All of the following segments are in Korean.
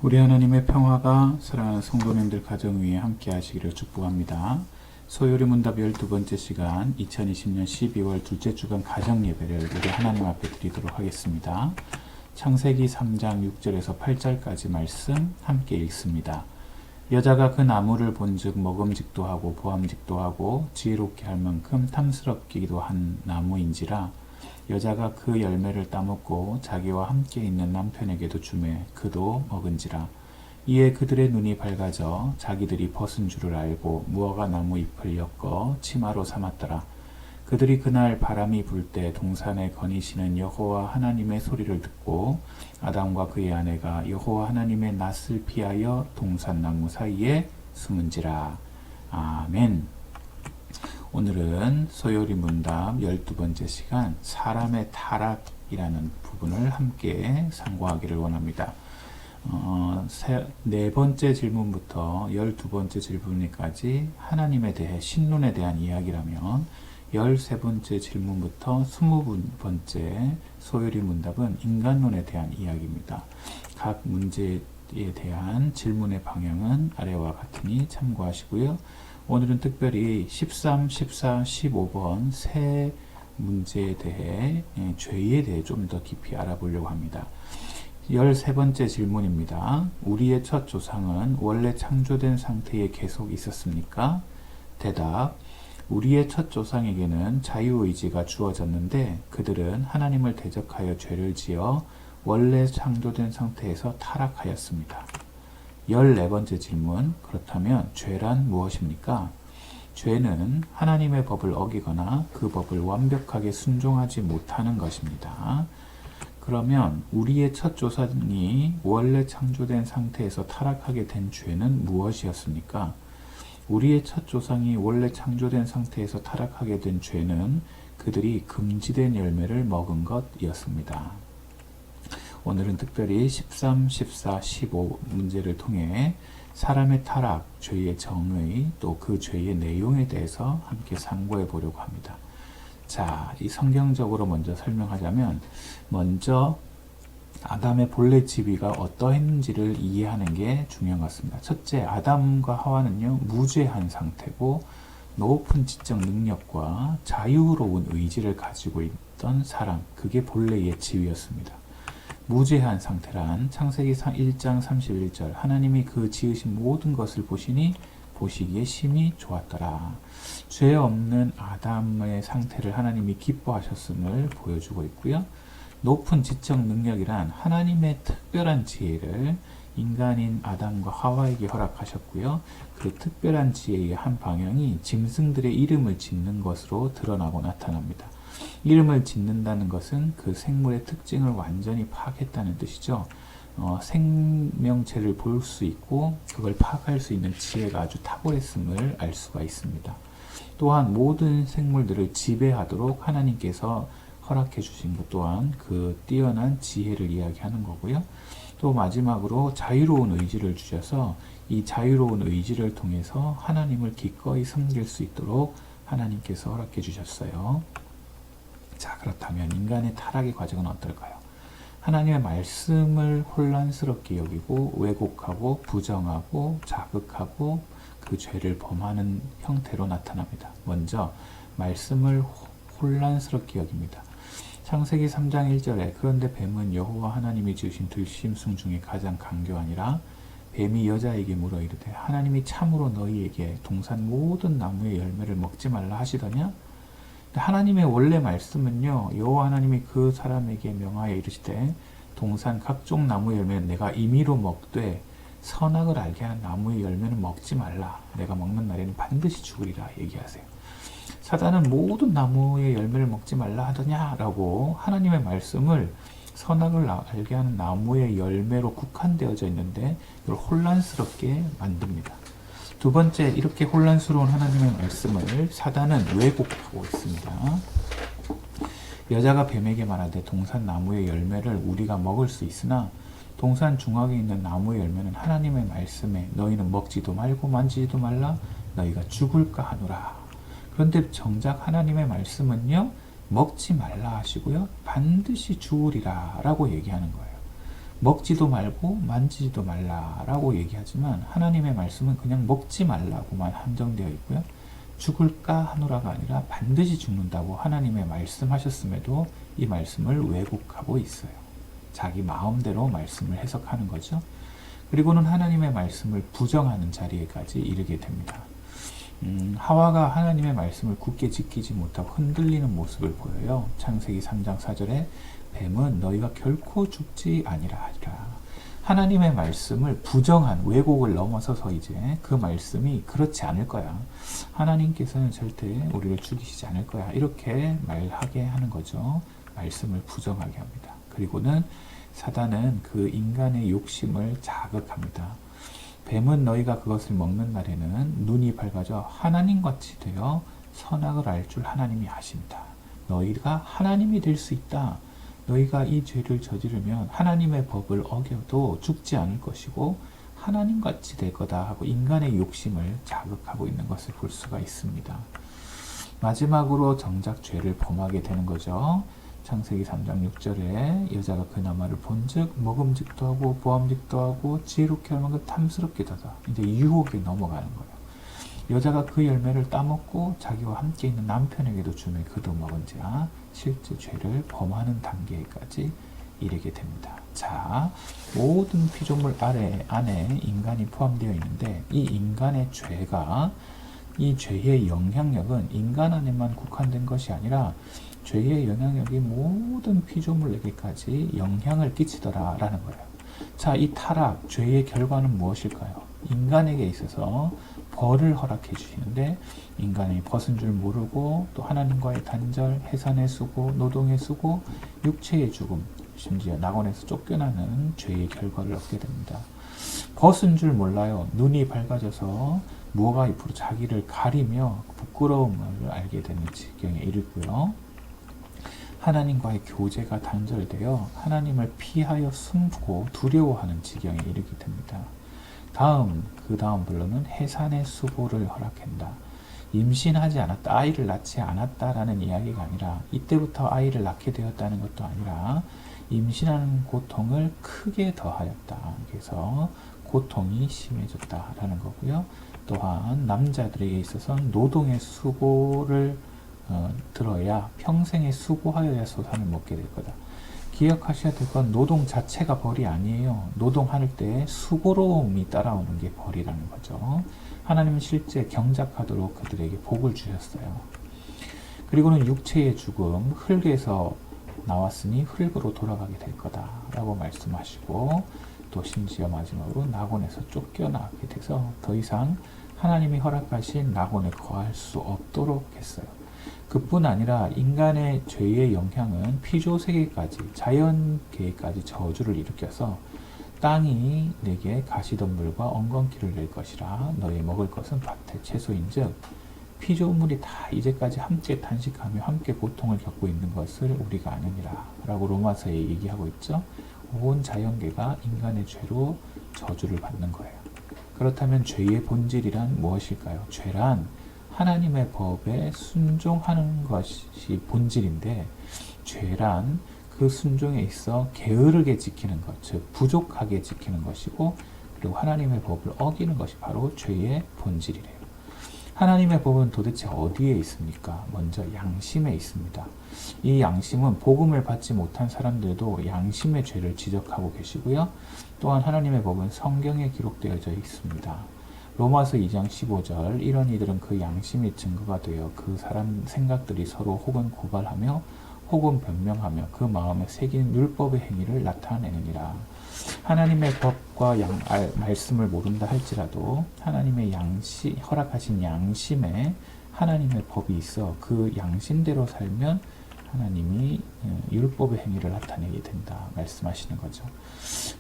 우리 하나님의 평화가 사랑하는 성도님들 가정 위에 함께 하시기를 축복합니다. 소요리 문답 12번째 시간 2020년 12월 둘째 주간 가정 예배를 우리 하나님 앞에 드리도록 하겠습니다. 창세기 3장 6절에서 8절까지 말씀 함께 읽습니다. 여자가 그 나무를 본즉 먹음직도 하고 보암직도 하고 지혜롭게 할 만큼 탐스럽기도 한 나무인지라 여자가 그 열매를 따먹고 자기와 함께 있는 남편에게도 주매 그도 먹은지라. 이에 그들의 눈이 밝아져 자기들이 벗은 줄을 알고 무화과 나무 잎을 엮어 치마로 삼았더라. 그들이 그날 바람이 불 때 동산에 거니시는 여호와 하나님의 소리를 듣고 아담과 그의 아내가 여호와 하나님의 낯을 피하여 동산나무 사이에 숨은지라. 아멘. 오늘은 소요리 문답 12번째 시간 사람의 타락이라는 부분을 함께 상고하기를 원합니다. 네 번째 질문부터 12번째 질문까지 하나님에 대해 신론에 대한 이야기라면 13번째 질문부터 20번째 소요리 문답은 인간론에 대한 이야기입니다. 각 문제에 대한 질문의 방향은 아래와 같으니 참고하시고요. 오늘은 특별히 13, 14, 15번 세 문제에 대해 죄에 대해 좀 더 깊이 알아보려고 합니다. 13번째 질문입니다. 우리의 첫 조상은 원래 창조된 상태에 계속 있었습니까? 대답. 우리의 첫 조상에게는 자유의지가 주어졌는데 그들은 하나님을 대적하여 죄를 지어 원래 창조된 상태에서 타락하였습니다. 14번째 질문. 그렇다면 죄란 무엇입니까? 죄는 하나님의 법을 어기거나 그 법을 완벽하게 순종하지 못하는 것입니다. 그러면 우리의 첫 조상이 원래 창조된 상태에서 타락하게 된 죄는 무엇이었습니까? 우리의 첫 조상이 원래 창조된 상태에서 타락하게 된 죄는 그들이 금지된 열매를 먹은 것이었습니다. 오늘은 특별히 13, 14, 15 문제를 통해 사람의 타락, 죄의 정의, 또 그 죄의 내용에 대해서 함께 상고해 보려고 합니다. 자, 이 성경적으로 먼저 설명하자면 먼저 아담의 본래 지위가 어떠했는지를 이해하는 게 중요한 것 같습니다. 첫째, 아담과 하와는요, 무죄한 상태고 높은 지적 능력과 자유로운 의지를 가지고 있던 사람, 그게 본래의 지위였습니다. 무죄한 상태란 창세기 1장 31절 하나님이 그 지으신 모든 것을 보시니 보시기에 심히 좋았더라. 죄 없는 아담의 상태를 하나님이 기뻐하셨음을 보여주고 있고요. 높은 지적 능력이란 하나님의 특별한 지혜를 인간인 아담과 하와에게 허락하셨고요. 그 특별한 지혜의 한 방향이 짐승들의 이름을 짓는 것으로 드러나고 나타납니다. 이름을 짓는다는 것은 그 생물의 특징을 완전히 파악했다는 뜻이죠. 생명체를 볼 수 있고 그걸 파악할 수 있는 지혜가 아주 탁월했음을 알 수가 있습니다. 또한 모든 생물들을 지배하도록 하나님께서 허락해 주신 것 또한 그 뛰어난 지혜를 이야기하는 거고요. 또 마지막으로 자유로운 의지를 주셔서 이 자유로운 의지를 통해서 하나님을 기꺼이 섬길 수 있도록 하나님께서 허락해 주셨어요. 자, 그렇다면 인간의 타락의 과정은 어떨까요? 하나님의 말씀을 혼란스럽게 여기고 왜곡하고 부정하고 자극하고 그 죄를 범하는 형태로 나타납니다. 먼저 말씀을 혼란스럽게 여깁니다. 창세기 3장 1절에 그런데 뱀은 여호와 하나님이 지으신 들짐승 중에 가장 강교하니라. 뱀이 여자에게 물어 이르되 하나님이 참으로 너희에게 동산 모든 나무의 열매를 먹지 말라 하시더냐? 하나님의 원래 말씀은요, 여호와 하나님이 그 사람에게 명하여 이르시되 동산 각종 나무의 열매는 내가 임의로 먹되 선악을 알게 하는 나무의 열매는 먹지 말라. 내가 먹는 날에는 반드시 죽으리라 얘기하세요. 사단은 모든 나무의 열매를 먹지 말라 하더냐라고 하나님의 말씀을 선악을 알게 하는 나무의 열매로 국한되어져 있는데 이걸 혼란스럽게 만듭니다. 두 번째, 이렇게 혼란스러운 하나님의 말씀을 사단은 왜곡하고 있습니다. 여자가 뱀에게 말하되 동산 나무의 열매를 우리가 먹을 수 있으나 동산 중앙에 있는 나무의 열매는 하나님의 말씀에 너희는 먹지도 말고 만지지도 말라 너희가 죽을까 하노라. 그런데 정작 하나님의 말씀은요, 먹지 말라 하시고요, 반드시 죽으리라 라고 얘기하는 거예요. 먹지도 말고 만지지도 말라라고 얘기하지만 하나님의 말씀은 그냥 먹지 말라고만 한정되어 있고요. 죽을까 하노라가 아니라 반드시 죽는다고 하나님의 말씀하셨음에도 이 말씀을 왜곡하고 있어요. 자기 마음대로 말씀을 해석하는 거죠. 그리고는 하나님의 말씀을 부정하는 자리에까지 이르게 됩니다. 하와가 하나님의 말씀을 굳게 지키지 못하고 흔들리는 모습을 보여요. 창세기 3장 4절에 뱀은 너희가 결코 죽지 아니라 하리라. 하나님의 말씀을 부정한 왜곡을 넘어서서 이제 그 말씀이 그렇지 않을 거야. 하나님께서는 절대 우리를 죽이시지 않을 거야. 이렇게 말하게 하는 거죠. 말씀을 부정하게 합니다. 그리고는 사단은 그 인간의 욕심을 자극합니다. 뱀은 너희가 그것을 먹는 날에는 눈이 밝아져 하나님같이 되어 선악을 알 줄 하나님이 아신다. 너희가 하나님이 될 수 있다. 너희가 이 죄를 저지르면 하나님의 법을 어겨도 죽지 않을 것이고 하나님같이 될 거다 하고 인간의 욕심을 자극하고 있는 것을 볼 수가 있습니다. 마지막으로 정작 죄를 범하게 되는 거죠. 창세기 3장 6절에 여자가 그 나무를 본즉 먹음직도 하고 보암직도 하고 지혜롭게 할 만큼 탐스럽기도 하다. 이제 유혹에 넘어가는 거예요. 여자가 그 열매를 따먹고 자기와 함께 있는 남편에게도 주매 그도 먹은지라 실제 죄를 범하는 단계까지 이르게 됩니다. 자, 모든 피조물 안에 인간이 포함되어 있는데 이 인간의 죄가 이 죄의 영향력은 인간 안에만 국한된 것이 아니라 죄의 영향력이 모든 피조물에게까지 영향을 끼치더라라는 거예요. 자, 이 타락, 죄의 결과는 무엇일까요? 인간에게 있어서 벌을 허락해 주시는데 인간이 벗은 줄 모르고 또 하나님과의 단절, 해산의 수고, 노동의 수고, 육체의 죽음, 심지어 낙원에서 쫓겨나는 죄의 결과를 얻게 됩니다. 벗은 줄 몰라요. 눈이 밝아져서 무화과 잎으로 자기를 가리며 부끄러움을 알게 되는 지경에 이르고요. 하나님과의 교제가 단절되어 하나님을 피하여 숨고 두려워하는 지경에 이르게 됩니다. 그 다음 본론은 해산의 수고를 허락한다. 임신하지 않았다, 아이를 낳지 않았다라는 이야기가 아니라 이때부터 아이를 낳게 되었다는 것도 아니라 임신하는 고통을 크게 더하였다. 그래서 고통이 심해졌다라는 거고요. 또한 남자들에게 있어서는 노동의 수고를 들어야 평생에 수고하여야 소산을 먹게 될 거다. 기억하셔야 될 건 노동 자체가 벌이 아니에요. 노동할 때 수고로움이 따라오는 게 벌이라는 거죠. 하나님은 실제 경작하도록 그들에게 복을 주셨어요. 그리고는 육체의 죽음, 흙에서 나왔으니 흙으로 돌아가게 될 거다라고 말씀하시고 또 심지어 마지막으로 낙원에서 쫓겨나게 돼서 더 이상 하나님이 허락하신 낙원에 거할 수 없도록 했어요. 그뿐 아니라 인간의 죄의 영향은 피조세계까지 자연계까지 저주를 일으켜서 땅이 내게 가시덤불과 엉겅퀴를 낼 것이라 너희 먹을 것은 밭의 채소인즉 피조물이 다 이제까지 함께 탄식하며 함께 고통을 겪고 있는 것을 우리가 아느니라 라고 로마서에 얘기하고 있죠. 온 자연계가 인간의 죄로 저주를 받는 거예요. 그렇다면 죄의 본질이란 무엇일까요? 죄란 하나님의 법에 순종하는 것이 본질인데 죄란 그 순종에 있어 게으르게 지키는 것, 즉 부족하게 지키는 것이고 그리고 하나님의 법을 어기는 것이 바로 죄의 본질이래요. 하나님의 법은 도대체 어디에 있습니까? 먼저 양심에 있습니다. 이 양심은 복음을 받지 못한 사람들도 양심의 죄를 지적하고 계시고요. 또한 하나님의 법은 성경에 기록되어져 있습니다. 로마서 2장 15절 이런 이들은 그 양심이 증거가 되어 그 사람 생각들이 서로 혹은 고발하며 혹은 변명하며 그 마음에 새긴 율법의 행위를 나타내느니라. 하나님의 법과 말씀을 모른다 할지라도 하나님의 허락하신 양심에 하나님의 법이 있어 그 양심대로 살면 하나님이 율법의 행위를 나타내게 된다 말씀하시는 거죠.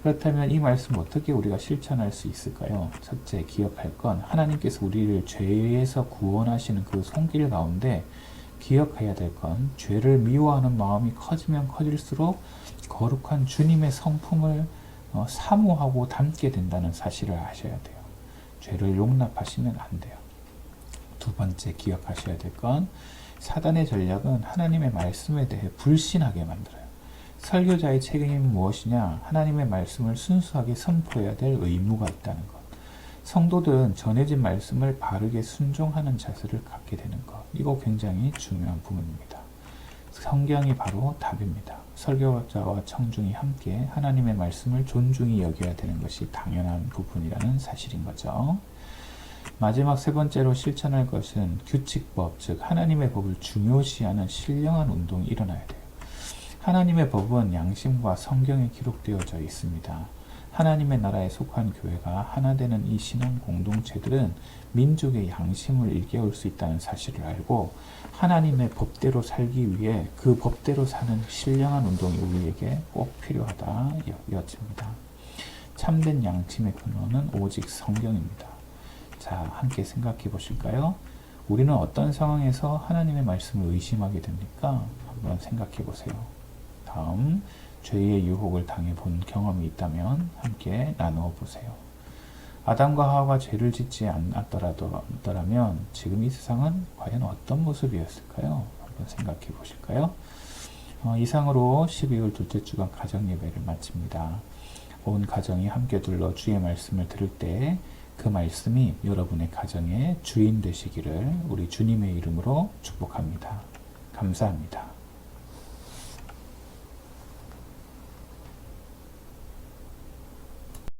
그렇다면 이 말씀 어떻게 우리가 실천할 수 있을까요? 첫째 기억할 건 하나님께서 우리를 죄에서 구원하시는 그 손길 가운데 기억해야 될 건 죄를 미워하는 마음이 커지면 커질수록 거룩한 주님의 성품을 사모하고 담게 된다는 사실을 아셔야 돼요. 죄를 용납하시면 안 돼요. 두 번째 기억하셔야 될 건 사단의 전략은 하나님의 말씀에 대해 불신하게 만들어요. 설교자의 책임은 무엇이냐? 하나님의 말씀을 순수하게 선포해야 될 의무가 있다는 것. 성도들은 전해진 말씀을 바르게 순종하는 자세를 갖게 되는 것. 이거 굉장히 중요한 부분입니다. 성경이 바로 답입니다. 설교자와 청중이 함께 하나님의 말씀을 존중히 여겨야 되는 것이 당연한 부분이라는 사실인 거죠. 마지막 세 번째로 실천할 것은 규칙법, 즉 하나님의 법을 중요시하는 신령한 운동이 일어나야 돼요. 하나님의 법은 양심과 성경에 기록되어져 있습니다. 하나님의 나라에 속한 교회가 하나 되는 이 신앙 공동체들은 민족의 양심을 일깨울 수 있다는 사실을 알고 하나님의 법대로 살기 위해 그 법대로 사는 신령한 운동이 우리에게 꼭 필요하다 여집니다. 참된 양심의 근원은 오직 성경입니다. 자, 함께 생각해 보실까요? 우리는 어떤 상황에서 하나님의 말씀을 의심하게 됩니까? 한번 생각해 보세요. 다음, 죄의 유혹을 당해본 경험이 있다면 함께 나누어 보세요. 아담과 하와가 죄를 짓지 않았더라면 지금 이 세상은 과연 어떤 모습이었을까요? 한번 생각해 보실까요? 이상으로 12월 둘째 주간 가정 예배를 마칩니다. 온 가정이 함께 둘러 주의 말씀을 들을 때 그 말씀이 여러분의 가정의 주인 되시기를 우리 주님의 이름으로 축복합니다. 감사합니다.